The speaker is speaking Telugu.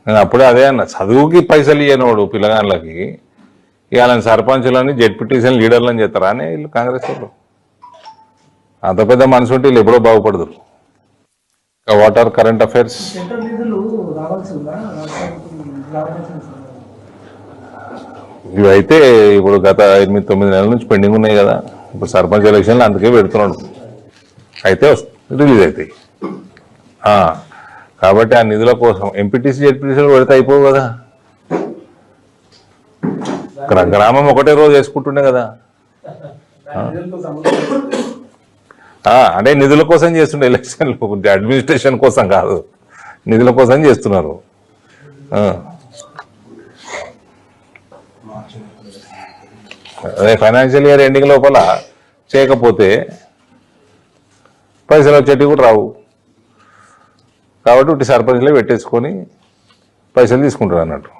నేను అప్పుడే అదే అన్న, చదువుకి పైసలు ఇయ్యనోడు పిల్లగాళ్ళకి ఇవాళ సర్పంచులని జెడ్పీటీసీని లీడర్లని చేస్తారా అని వీళ్ళు కాంగ్రెస్ వాళ్ళు. అంత పెద్ద మనసు ఉంటే వీళ్ళు ఎప్పుడో బాగుపడదు. What are current affairs? ఇవైతే ఇప్పుడు గత 8-9 నెలల నుంచి పెండింగ్ ఉన్నాయి కదా. ఇప్పుడు సర్పంచ్ ఎలక్షన్లు అందుకే పెడుతున్నాడు. అయితే రిలీజ్ అవుతాయి. కాబట్టి ఆ నిధుల కోసం ఎంపీటీసీ జెడ్పీటీసీలు పెడితే అయిపోవు కదా. గ్రామం ఒకటే రోజు వేసుకుంటుండే కదా. అంటే నిధుల కోసం చేస్తుండే ఎలక్షన్లు, అడ్మినిస్ట్రేషన్ కోసం కాదు, నిధుల కోసం చేస్తున్నారు. అదే ఫైనాన్షియల్ ఇయర్ ఎండింగ్ లోపల చేయకపోతే పైసలు వచ్చేటివి కూడా రావు. కాబట్టి సర్పంచ్లే పెట్టేసుకొని పైసలు తీసుకుంటారు అన్నట్టు.